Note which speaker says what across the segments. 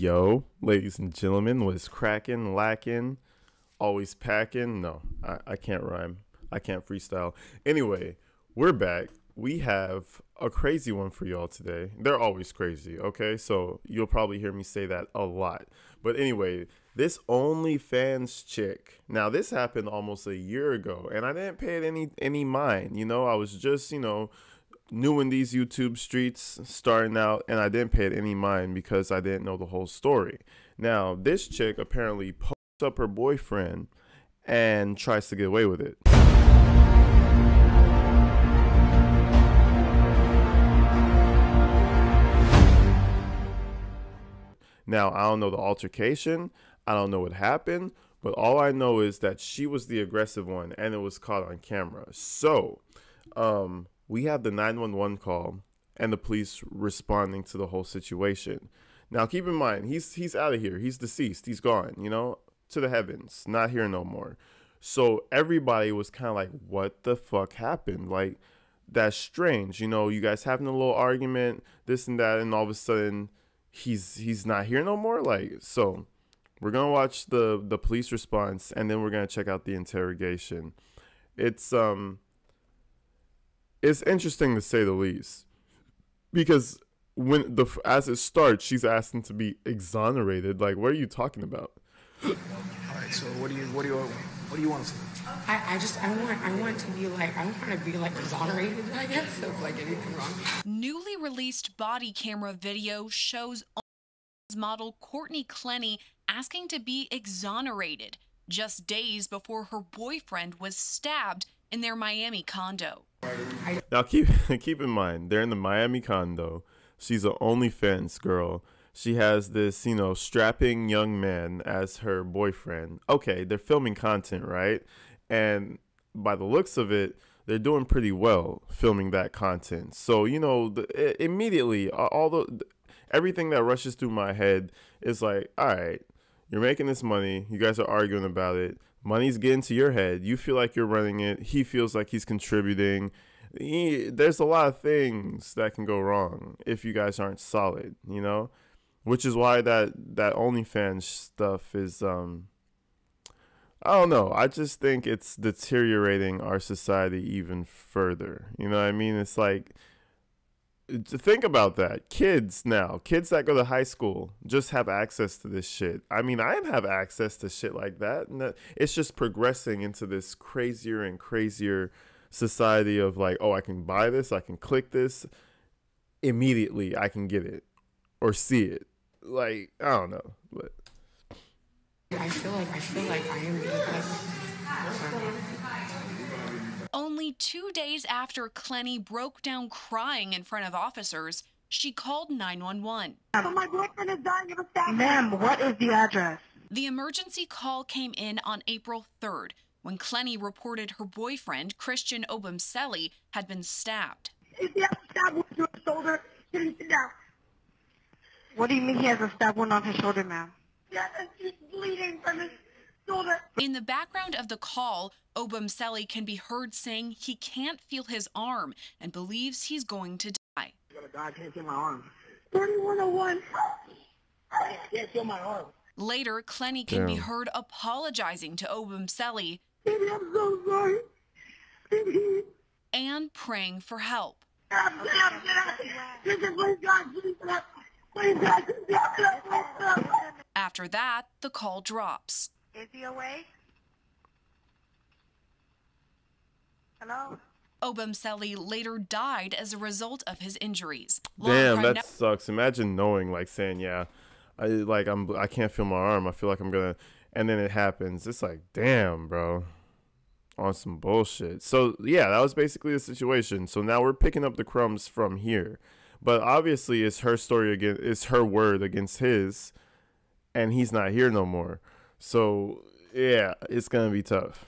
Speaker 1: Yo, ladies and gentlemen, was cracking, lacking, always packing? No, I can't rhyme. I can't freestyle. Anyway, we're back. We have a crazy one for y'all today. They're always crazy, okay? So you'll probably hear me say that a lot. But anyway, this OnlyFans chick. Now, this happened almost a year ago, and I didn't pay it any mind. You know, I was just, new in these YouTube streets, starting out, and I didn't pay it any mind because I didn't know the whole story. Now, this chick apparently posts up her boyfriend and tries to get away with it. Now, I don't know the altercation. I don't know what happened, but all I know is that she was the aggressive one and it was caught on camera. So, we have the 911 call and the police responding to the whole situation. Now, keep in mind, he's out of here. He's deceased. He's gone, to the heavens, not here no more. So everybody was kind of like, what the fuck happened? Like, that's strange. You guys having a little argument, this and that, and all of a sudden he's not here no more. Like, so we're going to watch the police response and then we're going to check out the interrogation. It's interesting to say the least, because as it starts, she's asking to be exonerated. Like, what are you talking about?
Speaker 2: All right. So what do you want to say?
Speaker 3: I want to be like exonerated, I guess, of like anything wrong.
Speaker 4: Newly released body camera video shows model Courtney Clenney asking to be exonerated just days before her boyfriend was stabbed in their Miami condo.
Speaker 1: Now keep in mind, they're in the Miami condo. She's an OnlyFans girl. She has this, strapping young man as her boyfriend. Okay, they're filming content, right? And by the looks of it, they're doing pretty well filming that content. So, immediately, everything that rushes through my head is like, all right, you're making this money. You guys are arguing about it. Money's getting to your head. You feel like you're running it. He feels like he's contributing. There's a lot of things that can go wrong if you guys aren't solid, which is why that OnlyFans stuff is, I don't know. I just think it's deteriorating our society even further. You know what I mean? It's like, to think about that. Kids that go to high school just have access to this shit. I mean, I didn't have access to shit like that. And it's just progressing into this crazier and crazier society of like, oh, I can buy this, I can click this, immediately I can get it or see it. Like, I don't know, but
Speaker 3: I feel like I am
Speaker 4: Only 2 days after Clenney broke down crying in front of officers, she called 911.
Speaker 5: My boyfriend is dying of a stab. Ma'am, what is the address?
Speaker 4: The emergency call came in on April 3rd when Clenney reported her boyfriend, Christian Obumseli, had been stabbed.
Speaker 5: He has a stab wound to his shoulder. Can you sit down? What do you mean he has a stab wound on his shoulder, ma'am? Yeah, he's bleeding from his shoulder.
Speaker 4: In the background of the call, Obumseli can be heard saying he can't feel his arm and believes he's going to die.
Speaker 5: I'm gonna die. I can't feel my arm. 3101. I can't feel my arm.
Speaker 4: Later, Clenney can be heard apologizing to Obumseli.
Speaker 5: Baby, I'm so sorry. Baby.
Speaker 4: And praying for help. After that, the call drops.
Speaker 5: Is he awake? Hello?
Speaker 4: Obumseli later died as a result of his injuries.
Speaker 1: Damn, that sucks. Imagine knowing, like, saying, yeah, I can't feel my arm. I feel like I'm gonna, and then it happens. It's like, damn, bro, on some bullshit. So yeah, that was basically the situation. So now we're picking up the crumbs from here, but obviously it's her story again. It's her word against his, and he's not here no more. So yeah, it's gonna be tough.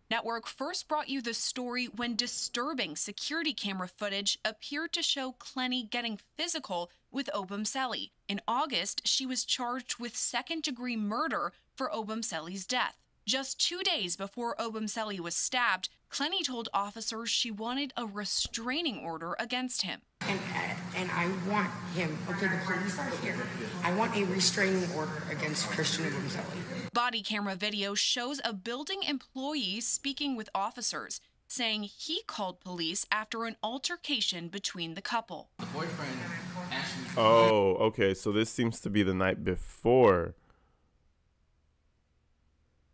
Speaker 4: Network first brought you the story when disturbing security camera footage appeared to show Clenney getting physical with Obumseli. In August, she was charged with second-degree murder for Obumseli's death. Just 2 days before Obumseli was stabbed, Clenney told officers she wanted a restraining order against him.
Speaker 3: And I want him, okay, the police are here. I want a restraining order against Christian Obumseli.
Speaker 4: Body camera video shows a building employee speaking with officers, saying he called police after an altercation between the couple.
Speaker 6: The boyfriend actually...
Speaker 1: Oh, okay, so this seems to be the night before.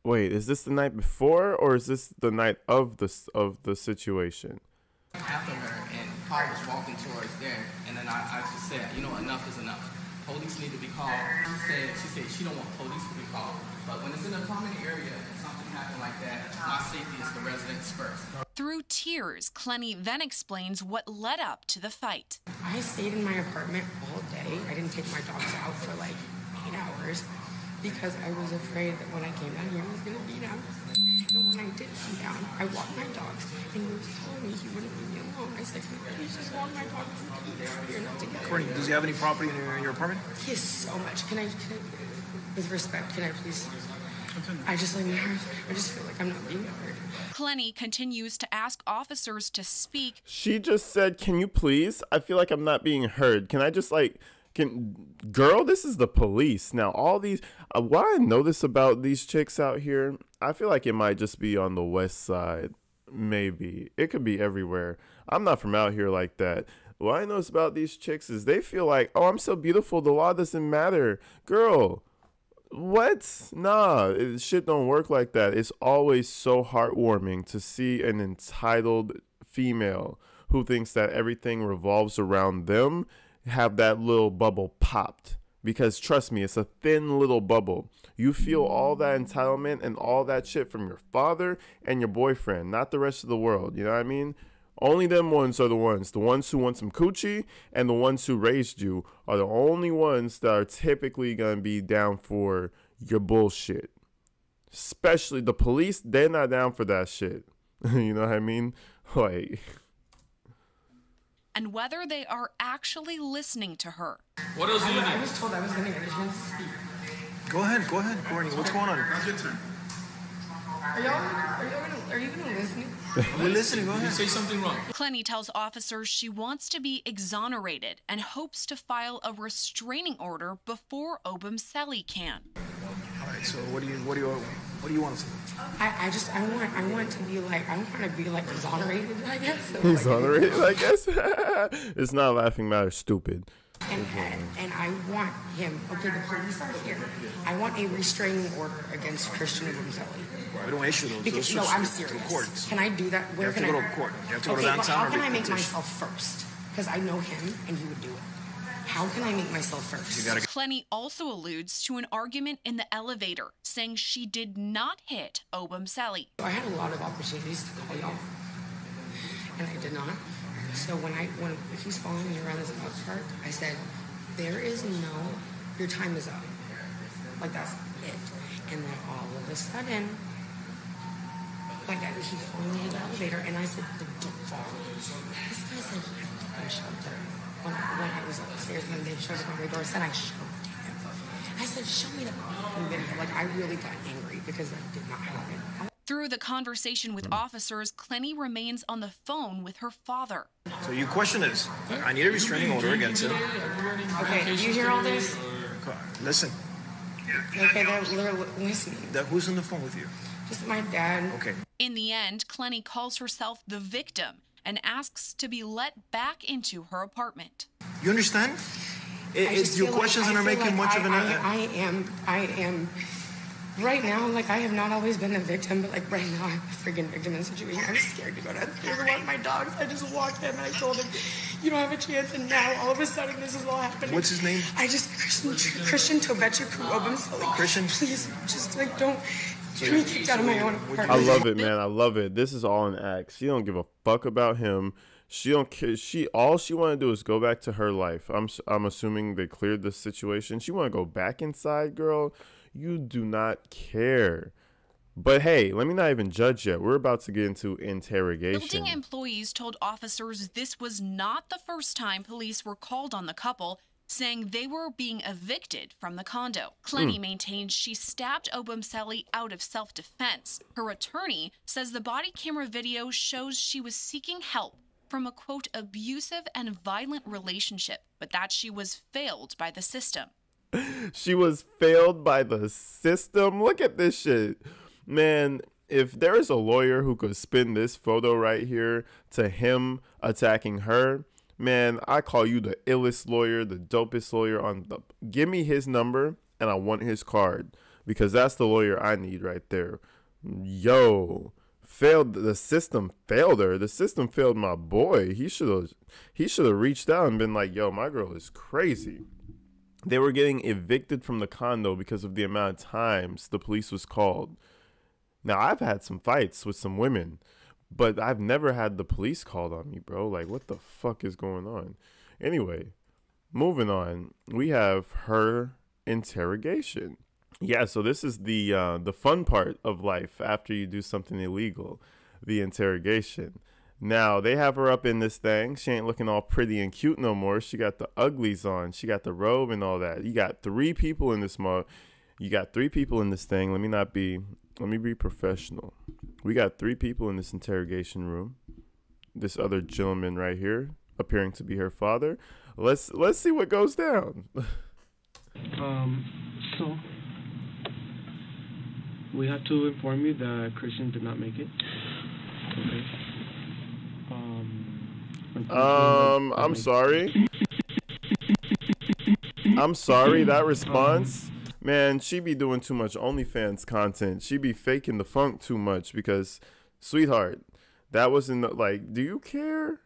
Speaker 1: Wait, is this the night before or is this the night of the situation?
Speaker 6: After her, and Paul was walking towards there, and then I just said, you know, enough is enough. Police need to be called. She said she don't want police to be called. But when it's in a common area and something happened like that, my safety is the residents first.
Speaker 4: Through tears, Clenney then explains what led up to the fight.
Speaker 3: I stayed in my apartment all day. I didn't take my dogs out for like 8 hours because I was afraid that when I came down here, I was going to be down. And when I did come down, I walked my dogs, and he was telling me he wouldn't leave me alone. I said, please just walk my dogs in peace. We're not together.
Speaker 2: Courtney, does he have any property in your apartment?
Speaker 3: He has so much. Can I, with respect, can I please? I just like, I just feel like I'm not being heard.
Speaker 4: Clenney continues to ask officers to speak.
Speaker 1: She just said, can you please? I feel like I'm not being heard. Can I just girl, this is the police. Now, all these, what I notice about these chicks out here, I feel like it might just be on the west side. Maybe. It could be everywhere. I'm not from out here like that. What I notice about these chicks is they feel like, oh, I'm so beautiful. The law doesn't matter. Girl, what? Nah, shit don't work like that. It's always so heartwarming to see an entitled female who thinks that everything revolves around them have that little bubble popped. Because trust me, it's a thin little bubble. You feel all that entitlement and all that shit from your father and your boyfriend, not the rest of the world. You know what I mean? Only them ones are the ones who want some coochie, and the ones who raised you are the only ones that are typically going to be down for your bullshit. Especially the police, they're not down for that shit. You know what I mean? Like...
Speaker 4: And whether they are actually listening to her.
Speaker 6: What else do you need?
Speaker 3: I was told I was going to get a chance to speak.
Speaker 2: Go ahead, Courtney. What's going on?
Speaker 6: Now's your turn.
Speaker 3: Are you going to listen?
Speaker 2: We're listening. Go
Speaker 6: You
Speaker 2: ahead.
Speaker 6: say something wrong.
Speaker 4: Clenney tells officers she wants to be exonerated and hopes to file a restraining order before Obumseli can.
Speaker 2: All right. So what do you want to say?
Speaker 3: I want to be like, I want to be like exonerated, I guess.
Speaker 1: Exonerated, I guess. It's not a laughing matter, stupid.
Speaker 3: And I want him, okay, the police are here. I want a restraining order against Christian Obumseli.
Speaker 2: We don't issue those.
Speaker 3: Because, no, I'm serious.
Speaker 2: Courts.
Speaker 3: Can I do that? Where
Speaker 2: You have
Speaker 3: can
Speaker 2: to
Speaker 3: I
Speaker 2: go to court. You have to go to
Speaker 3: okay,
Speaker 2: downtown.
Speaker 3: but how can
Speaker 2: or
Speaker 3: I make
Speaker 2: petition.
Speaker 3: myself first? Because I know him and he would do it. How can I make myself first?
Speaker 2: You gotta.
Speaker 4: Clenney also alludes to an argument in the elevator, saying she did not hit Obumseli.
Speaker 3: I had a lot of opportunities to call y'all, and I did not. So when if he's following me around this golf cart, I said, "There is no, your time is up." Like that's it. And then all of a sudden, he's following me to the elevator, and I said, "Don't fall." This guy said he had fucking shoved her. When I was upstairs and they showed up on my door, I said I shoved him. I said, "Show me the fucking video." Like I really got angry because that did not happen.
Speaker 4: Through the conversation with officers, Clenney remains on the phone with her father.
Speaker 2: So you question this. I need a restraining order against him.
Speaker 3: Okay, do you hear all this?
Speaker 2: Listen.
Speaker 3: Okay, they're listening.
Speaker 2: Who's on the phone with you?
Speaker 3: Just my dad.
Speaker 2: Okay.
Speaker 4: In the end, Clenney calls herself the victim and asks to be let back into her apartment.
Speaker 2: You understand? Your questions are making much of an...
Speaker 3: I am... Right now, like, I have not always been the victim, but, like, right now, I'm a freaking victim in the situation. I'm scared to go downstairs and walk my dogs. I just walked him, and I told him, you don't have a chance, and now, all of a sudden, this is all happening.
Speaker 2: What's his name?
Speaker 3: Christian Tobechiku Obumseli.
Speaker 2: Christian?
Speaker 3: Please, just, like, don't... Get me kicked out of my own apartment.
Speaker 1: I love it, man. I love it. This is all an act. She don't give a fuck about him. She don't care. All she want to do is go back to her life. I'm assuming they cleared the situation. She want to go back inside, girl. You do not care. But hey, let me not even judge yet. We're about to get into interrogation.
Speaker 4: Building employees told officers this was not the first time police were called on the couple, saying they were being evicted from the condo. Clenney maintains she stabbed Obumseli out of self-defense. Her attorney says the body camera video shows she was seeking help from a, quote, abusive and violent relationship, but that she was failed by the system.
Speaker 1: She was failed by the system? Look at this shit. Man, if there is a lawyer who could spin this photo right here to him attacking her, man, I call you the illest lawyer, the dopest lawyer on the... Give me his number and I want his card, because that's the lawyer I need right there. Yo, failed. The system failed her. The system failed my boy. He should have reached out and been like, yo, my girl is crazy. They were getting evicted from the condo because of the amount of times the police was called. Now, I've had some fights with some women, but I've never had the police called on me, bro. Like, what the fuck is going on? Anyway, moving on. We have her interrogation. Yeah, so this is the fun part of life after you do something illegal, the interrogation. Now, they have her up in this thing. She ain't looking all pretty and cute no more. She got the uglies on. She got the robe and all that. You got 3 people in this You got 3 people in this thing. Let me be professional. We got 3 people in this interrogation room. This other gentleman right here, appearing to be her father. Let's see what goes down.
Speaker 7: So we have to inform you that Christian did not make it. Okay.
Speaker 1: I'm sorry. I'm sorry, that response, man, she be doing too much OnlyFans content. She be faking the funk too much because, sweetheart, that wasn't, like, do you care?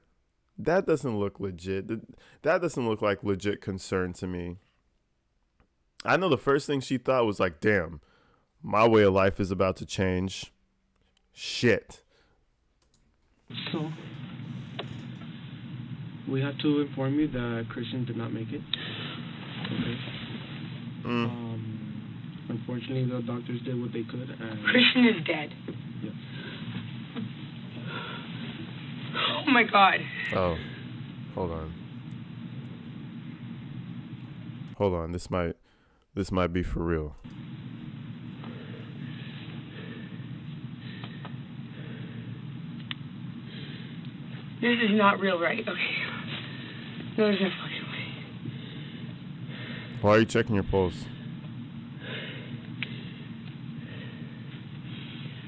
Speaker 1: That doesn't look legit. That doesn't look like legit concern to me. I know the first thing she thought was like, damn, my way of life is about to change. Shit.
Speaker 7: So we have to inform you that Christian did not make it. Okay. Unfortunately, the doctors did what they could. And
Speaker 3: Christian is dead.
Speaker 7: Yes.
Speaker 3: Oh my God.
Speaker 1: Oh, hold on. Hold on. This might be for real.
Speaker 3: This is not real, right? Okay. No, there's no fucking way.
Speaker 1: Why are you checking your pulse?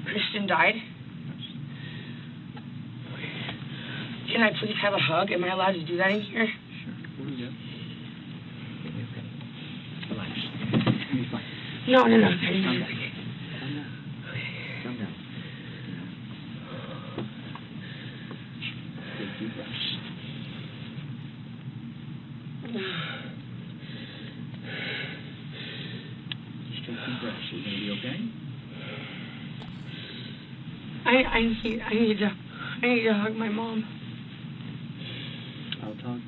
Speaker 3: Christian died? Can I please have a hug? Am I allowed to do that in here?
Speaker 7: Sure. Yeah. Relax. You're fine.
Speaker 3: No.
Speaker 7: Calm down. Calm down. Take deep breaths. Just take deep breaths. You're gonna be okay?
Speaker 3: I need to hug my mom.
Speaker 7: I'll talk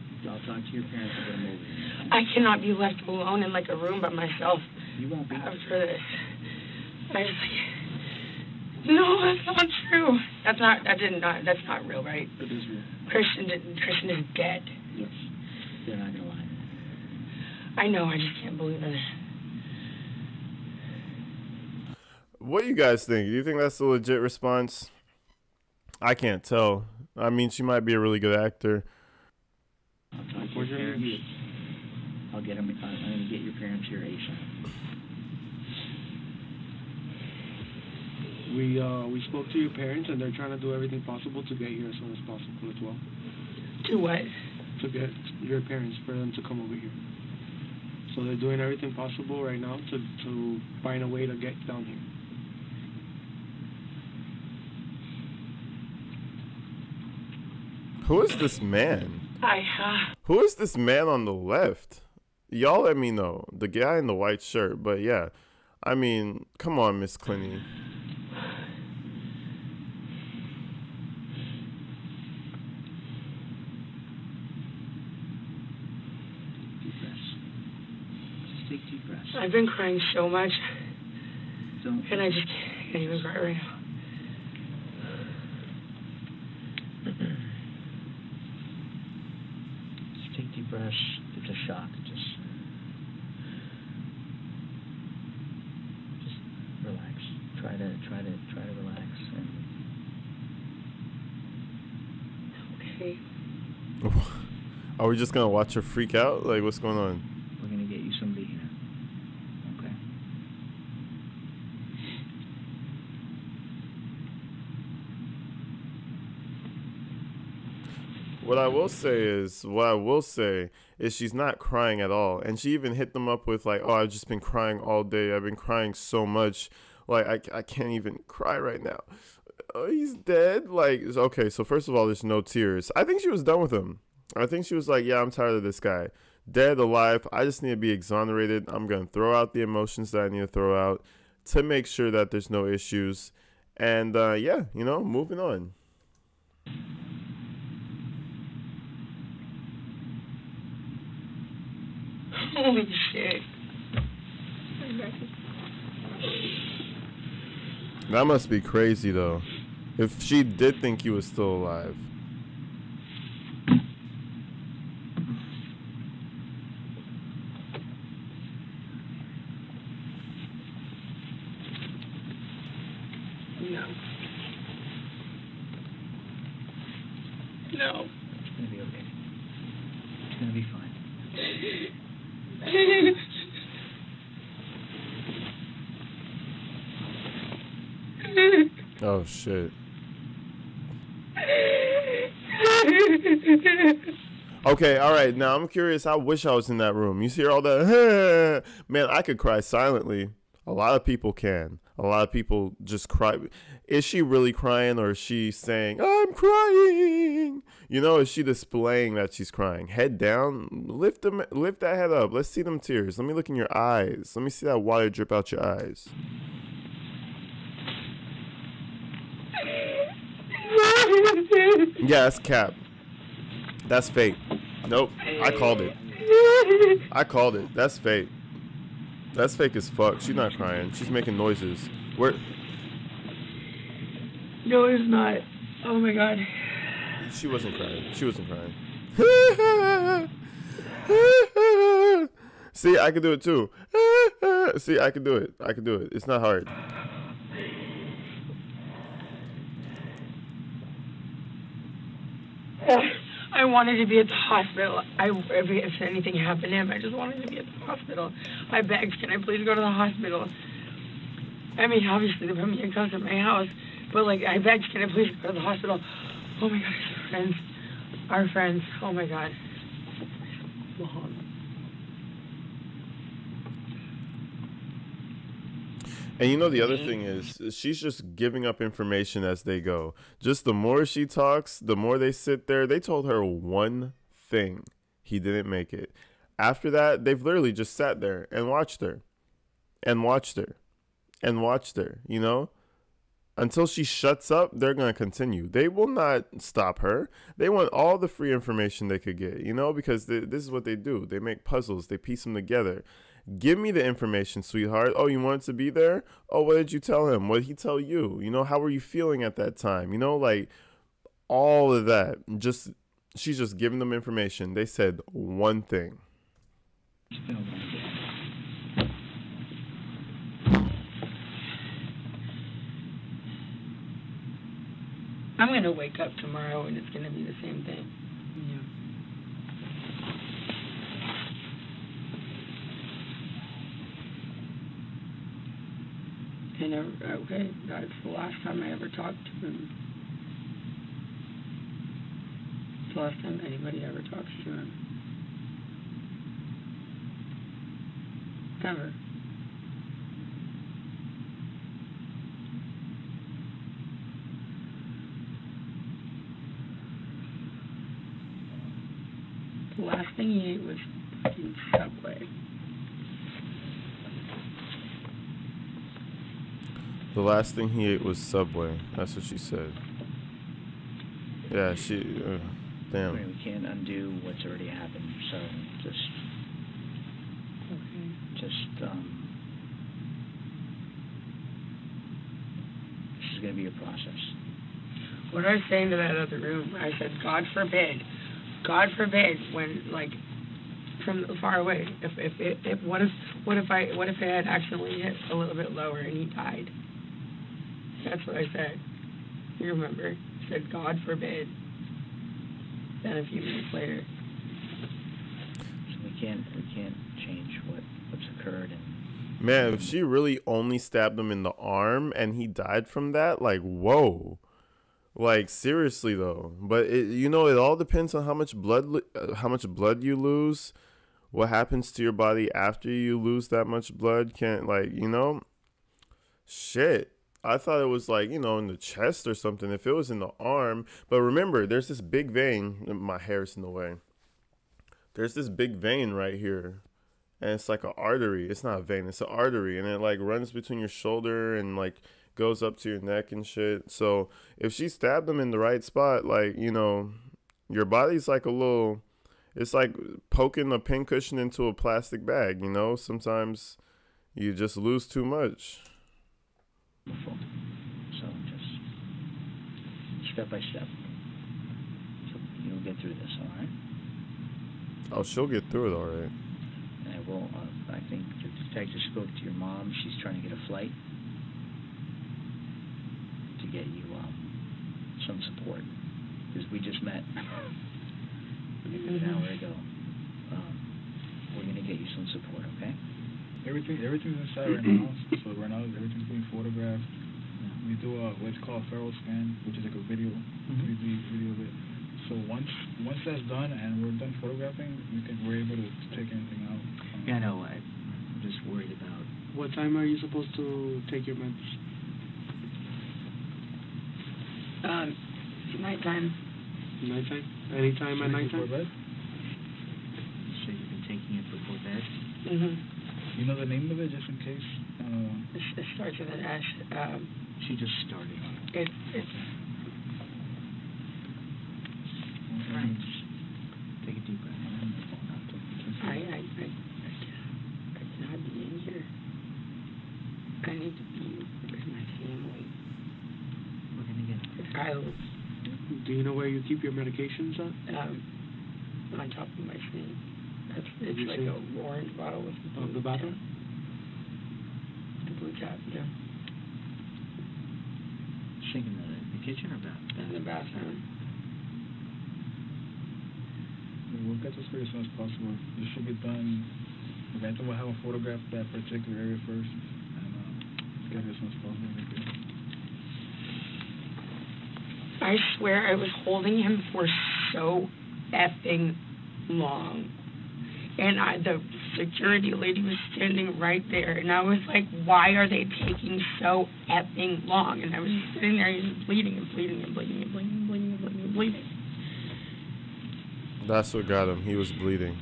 Speaker 7: to your parents and get them over here.
Speaker 3: I cannot be left alone in like a room by myself.
Speaker 7: You won't be.
Speaker 3: After this. I just like, no, that's not true. That's not real, right?
Speaker 7: It is real.
Speaker 3: Christian is dead.
Speaker 7: Yes. They're not gonna lie.
Speaker 3: I know, I just can't believe it.
Speaker 1: What do you guys think? Do you think that's a legit response? I can't tell. I mean, she might be a really good actor.
Speaker 7: I'll talk to your parents. I'll get them. I'm gonna get your parents here ASAP. We spoke to your parents, and they're trying to do everything possible to get here as soon as possible as well.
Speaker 3: To what?
Speaker 7: To get your parents, for them to come over here. So they're doing everything possible right now to find a way to get down here.
Speaker 1: Who is this man?
Speaker 3: I
Speaker 1: Who is this man on the left? Y'all let me know. The guy in the white shirt. But yeah, I mean, come on, Miss Clenney.
Speaker 7: Deep breaths. Just take deep breaths.
Speaker 3: I've been crying so much,
Speaker 7: Don't.
Speaker 3: and I just can't even cry right now.
Speaker 7: Just take deep breaths. It's a shock. Just
Speaker 8: to relax. And
Speaker 5: Okay.
Speaker 1: Are we just gonna watch her freak out? Like, what's going on?
Speaker 8: we're gonna get you somebody here. Okay.
Speaker 1: What I will say is she's not crying at all. And she even hit them up with like, oh, I've just been crying all day. I've been crying so much. Like, I can't even cry right now. Oh, he's dead. Like, okay, so first of all, there's no tears. I think she was done with him. I think she was like, yeah, I'm tired of this guy. Dead, alive, I just need to be exonerated. I'm going to throw out the emotions that I need to throw out to make sure that there's no issues. And, yeah, you know, moving on.
Speaker 5: Holy shit.
Speaker 1: That must be crazy, though. If she did think he was still alive.
Speaker 5: No. No.
Speaker 8: It's gonna be okay. It's gonna be fine.
Speaker 1: Oh, shit. Okay, all right. Now, I'm curious. I wish I was in that room. You see all that? Man, I could cry silently. A lot of people can. A lot of people just cry. Is she really crying, or is she saying, I'm crying? You know, is she displaying that she's crying? Head down. Lift that head up. Let's see them tears. Let me look in your eyes. Let me see that water drip out your eyes. Yeah, that's cap. That's fake. Nope. I called it. I called it. That's fake. That's fake as fuck. She's not crying. She's making noises. Where?
Speaker 5: No, it's not. Oh my god.
Speaker 1: She wasn't crying. She wasn't crying. See, I can do it too. See, I can do it. I can do it. It's not hard.
Speaker 5: I wanted to be at the hospital. If anything happened to him, I just wanted to be at the hospital. I begged, can I please go to the hospital? I mean, obviously, they put me in custody at my house, but, like, I begged, can I please go to the hospital? Oh, my God, our friends, oh, my God.
Speaker 1: And you know, the other thing is she's just giving up information as they go. Just the more she talks, the more they sit there. They told her one thing. He didn't make it. After that, they've literally just sat there and watched her. And watched her. And watched her, you know? Until she shuts up, they're going to continue. They will not stop her. They want all the free information they could get, you know? Because this is what they do. They make puzzles. They piece them together. Give me the information, sweetheart. Oh, you wanted to be there? Oh, what did you tell him? What did he tell you? You know, how were you feeling at that time? You know, like all of that. She's just giving them information. They said one thing.
Speaker 5: I'm going to wake up tomorrow and it's going to be the same thing. Yeah. And okay, that's the last time I ever talked to him. It's the last time anybody ever talks to him. Ever. The last thing he ate was fucking Subway.
Speaker 1: The last thing he ate was Subway. That's what she said. Yeah, damn.
Speaker 8: I mean, we can't undo what's already happened, so this is going to be a process.
Speaker 5: What I was saying to that other room, I said, God forbid, when, like, from far away, what if I had accidentally hit a little bit lower and he died? That's what I said. You remember? I said, God forbid. Then a few minutes later.
Speaker 8: So we can't change what's occurred. And
Speaker 1: Man, if she really only stabbed him in the arm and he died from that, like, whoa. Like, seriously though. But it all depends on how much blood you lose. What happens to your body after you lose that much blood? Shit. I thought it was like, in the chest or something. If it was in the arm. But remember, there's this big vein. My hair's in the way. There's this big vein right here. And it's like an artery. It's not a vein. It's an artery. And it like runs between your shoulder and like goes up to your neck and shit. So if she stabbed him in the right spot, like, your body's like it's like poking a pincushion into a plastic bag, Sometimes you just lose too much.
Speaker 8: So just step by step. So you'll get through this, all right?
Speaker 1: Oh, she'll get through it, all right.
Speaker 8: And I think the detective spoke to your mom. She's trying to get a flight to get you some support. Because we just met an hour ago. We're going to get you some support, okay?
Speaker 9: Everything's inside right now. So right now everything's being photographed. We do what's called a feral scan, which is like a video, 3D video of it. So once that's done and we're done photographing, we're able to take anything out.
Speaker 8: Yeah, I know. I'm just worried about.
Speaker 7: What time are you supposed to take your meds?
Speaker 5: Nighttime.
Speaker 7: Nighttime? Anytime at nighttime?
Speaker 9: Before bed?
Speaker 8: So you've been taking it before bed?
Speaker 9: You know the name of it, just in case?
Speaker 5: It starts with an S.
Speaker 8: She just started on it.
Speaker 5: It's
Speaker 8: Right. Take a deep breath.
Speaker 5: I cannot be in here. I need to be with my family.
Speaker 8: We're gonna get it.
Speaker 7: Do you know where you keep your medications at?
Speaker 5: On top of my sink. It's like an orange bottle with a blue
Speaker 7: the bathroom?
Speaker 5: cap. The blue cap, yeah.
Speaker 8: Sink in the kitchen or bathroom?
Speaker 5: In the bathroom.
Speaker 9: We'll get this for you as soon as possible. This should be done. Eventually we'll have a photograph of that particular area first. And get it as soon as possible.
Speaker 5: I swear I was holding him for so effing long. And the security lady was standing right there. And I was like, why are they taking so effing long? And I was just sitting there, he was bleeding and bleeding and bleeding and bleeding and bleeding and bleeding and bleeding.
Speaker 1: That's what got him. He was bleeding.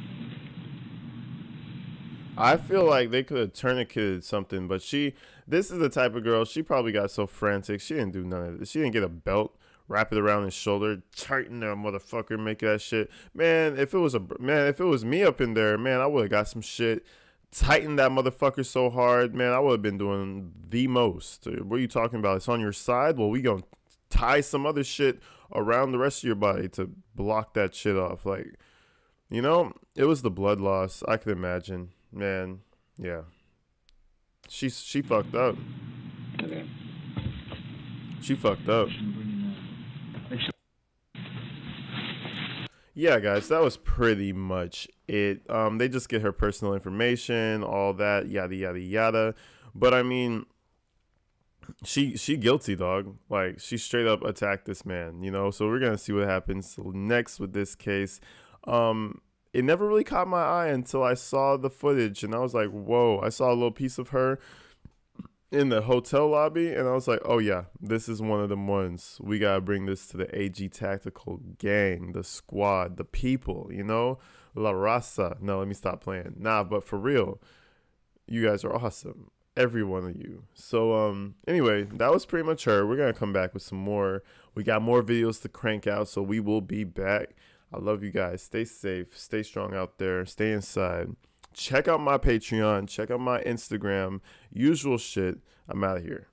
Speaker 1: I feel like they could have tourniqueted something, but this is the type of girl, she probably got so frantic. She didn't do none of it. She didn't get a belt, wrap it around his shoulder, tighten that motherfucker, make that shit. Man, if it was me up in there, man, I would have got some shit, tightened that motherfucker so hard, man, I would have been doing the most. What are you talking about? It's on your side? Well, we gonna tie some other shit around the rest of your body to block that shit off. Like, it was the blood loss. I could imagine. Man, yeah. She fucked up.
Speaker 5: Okay.
Speaker 1: She fucked up. Yeah, guys, that was pretty much it. They just get her personal information, all that, yada, yada, yada. But, I mean, she guilty, dog. Like, she straight up attacked this man, So we're going to see what happens next with this case. It never really caught my eye until I saw the footage, and I was like, whoa. I saw a little piece of her in the hotel lobby, and I was like, oh yeah, this is one of them ones. We gotta bring this to the AG Tactical gang, the squad, the people, La Raza. No, let me stop playing. Nah, but for real, you guys are awesome, every one of you. So anyway, that was pretty much her. We're gonna come back with some more. We got more videos to crank out, so we will be back. I love you guys. Stay safe, stay strong out there, stay inside. Check out my Patreon, check out my Instagram, usual shit. I'm out of here.